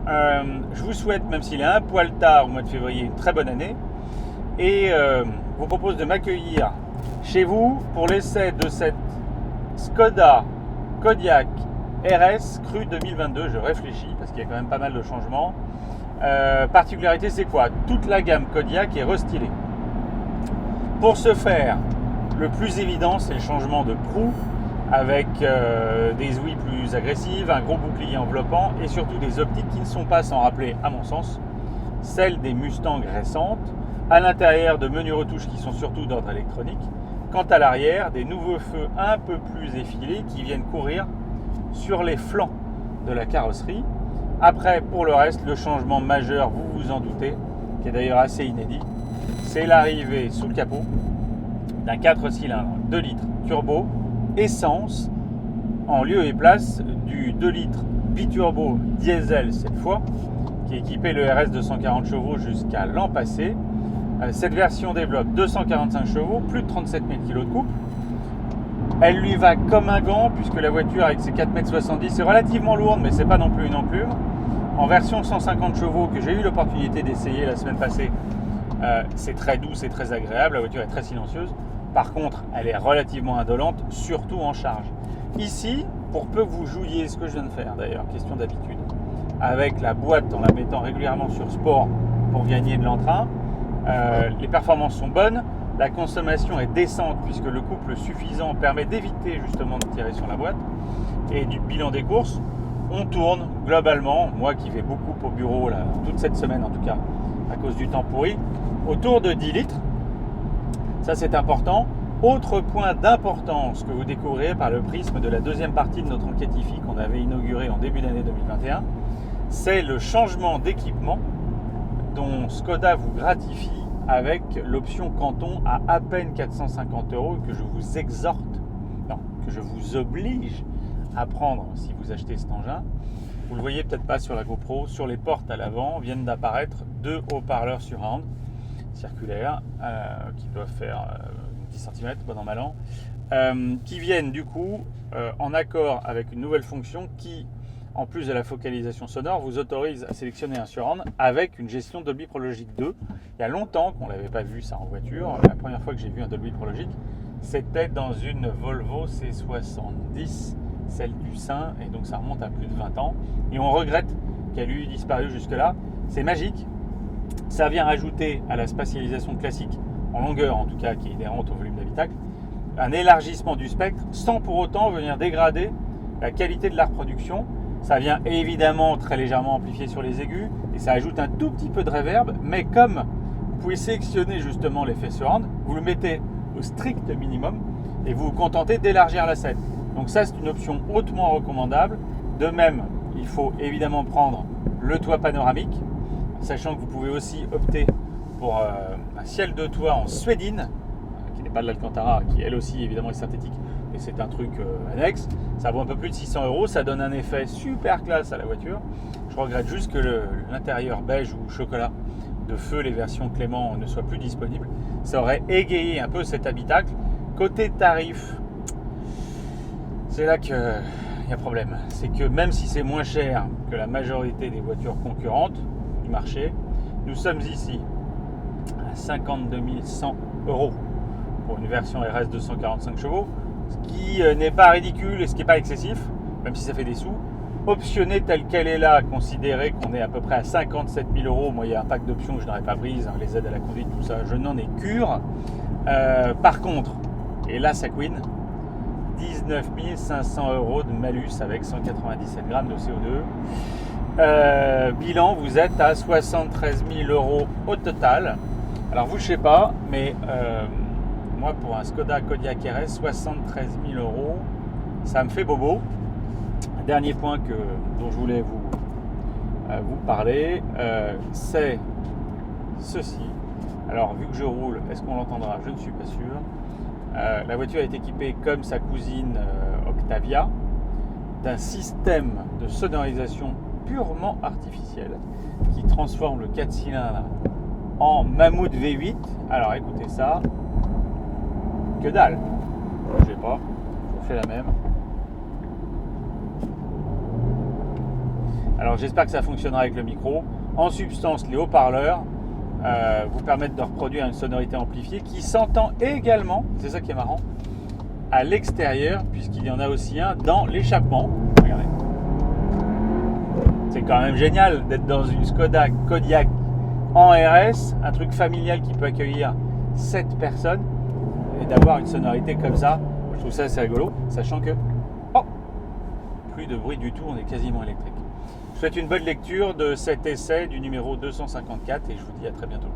Je vous souhaite, même s'il est un poil tard au mois de février, une très bonne année. Et vous propose de m'accueillir chez vous pour l'essai de cette Skoda Kodiaq RS Cru 2022. Je réfléchis parce qu'il y a quand même pas mal de changements. Particularité, c'est quoi? Toute la gamme Kodiaq est restylée. Pour ce faire, le plus évident, c'est le changement de proue avec des ouïes plus agressives, un gros bouclier enveloppant et surtout des optiques qui ne sont pas, sans rappeler à mon sens, celles des Mustang récentes. À l'intérieur, de menus retouches qui sont surtout d'ordre électronique. Quant à l'arrière, des nouveaux feux un peu plus effilés qui viennent courir sur les flancs de la carrosserie. Après, pour le reste, le changement majeur, vous vous en doutez, qui est d'ailleurs assez inédit, c'est l'arrivée sous le capot d'un 4 cylindres 2 litres turbo essence en lieu et place du 2 litres biturbo diesel cette fois, qui équipait le RS 240 chevaux jusqu'à l'an passé. Cette version développe 245 chevaux, plus de 37 000 kg de couple. Elle lui va comme un gant puisque la voiture avec ses 4,70 m est relativement lourde, mais c'est pas non plus une enclume. En version 150 chevaux que j'ai eu l'opportunité d'essayer la semaine passée, c'est très doux, c'est très agréable, la voiture est très silencieuse. Par contre, elle est relativement indolente, surtout en charge. Ici, pour peu que vous jouiez, ce que je viens de faire d'ailleurs, question d'habitude, avec la boîte en la mettant régulièrement sur sport pour gagner de l'entrain, les performances sont bonnes, la consommation est décente puisque le couple suffisant permet d'éviter justement de tirer sur la boîte. Et du bilan des courses, on tourne globalement, moi qui vais beaucoup au bureau là, toute cette semaine en tout cas, à cause du temps pourri, autour de 10 litres. Ça c'est important. Autre point d'importance que vous découvrirez par le prisme de la deuxième partie de notre enquête IFI qu'on avait inaugurée en début d'année 2021, c'est le changement d'équipement dont Skoda vous gratifie avec l'option Canton à peine 450 € que je vous exhorte, non, que je vous oblige à prendre si vous achetez cet engin. Vous ne le voyez peut-être pas sur la GoPro, sur les portes à l'avant viennent d'apparaître 2 haut-parleurs surround circulaires qui doivent faire 10 cm, bon an mal an, qui viennent du coup en accord avec une nouvelle fonction qui, en plus de la focalisation sonore, vous autorise à sélectionner un surround avec une gestion Dolby Pro Logic 2. Il y a longtemps qu'on ne l'avait pas vu ça en voiture. La première fois que j'ai vu un Dolby Pro Logic, c'était dans une Volvo C70, celle du Sein, et donc ça remonte à plus de 20 ans. Et on regrette qu'elle ait disparu jusque-là. C'est magique. Ça vient rajouter à la spatialisation classique, en longueur en tout cas, qui est inhérente au volume d'habitacle, un élargissement du spectre sans pour autant venir dégrader la qualité de la reproduction. Ça vient évidemment très légèrement amplifier sur les aigus et ça ajoute un tout petit peu de reverb, mais comme vous pouvez sélectionner justement l'effet surround, vous le mettez au strict minimum et vous vous contentez d'élargir la scène. Donc ça, c'est une option hautement recommandable. De même, il faut évidemment prendre le toit panoramique, sachant que vous pouvez aussi opter pour un ciel de toit en suédine, qui n'est pas de l'Alcantara, qui elle aussi évidemment est synthétique, et c'est un truc annexe. Ça vaut un peu plus de 600 €, ça donne un effet super classe à la voiture. Je regrette juste que l'intérieur beige ou chocolat de feu, les versions Clément, ne soit plus disponible. Ça aurait égayé un peu cet habitacle. Côté tarif, c'est là qu'il y a problème. C'est que même si c'est moins cher que la majorité des voitures concurrentes du marché, nous sommes ici à 52 100 € pour une version RS 245 chevaux, ce qui n'est pas ridicule et ce qui n'est pas excessif, même si ça fait des sous. Optionné telle qu'elle est là, considérez qu'on est à peu près à 57 000 €. Moi, il y a un pack d'options que je n'aurais pas prises, hein, les aides à la conduite, tout ça, je n'en ai cure. Par contre, et là ça couine, 19 500 € de malus avec 197 grammes de CO2. Bilan, vous êtes à 73 000 € au total. Alors vous, je sais pas, mais moi pour un Skoda Kodiaq RS, 73 000 €, ça me fait bobo. Un dernier point dont je voulais vous parler, c'est ceci. Alors vu que je roule, est-ce qu'on l'entendra? Je ne suis pas sûr. La voiture est équipée comme sa cousine Octavia d'un système de sonorisation purement artificiel qui transforme le 4 cylindres en Mammouth V8. Alors écoutez ça, que dalle. Je sais pas, je fais la même. Alors j'espère que ça fonctionnera avec le micro. En substance, les haut-parleurs vous permettent de reproduire une sonorité amplifiée qui s'entend également, c'est ça qui est marrant, à l'extérieur, puisqu'il y en a aussi un dans l'échappement. Regardez. C'est quand même génial d'être dans une Skoda Kodiaq en RS, un truc familial qui peut accueillir 7 personnes et d'avoir une sonorité comme ça. Je trouve ça assez rigolo, sachant que plus de bruit du tout, on est quasiment électrique. Je vous souhaite une bonne lecture de cet essai du numéro 254 et je vous dis à très bientôt.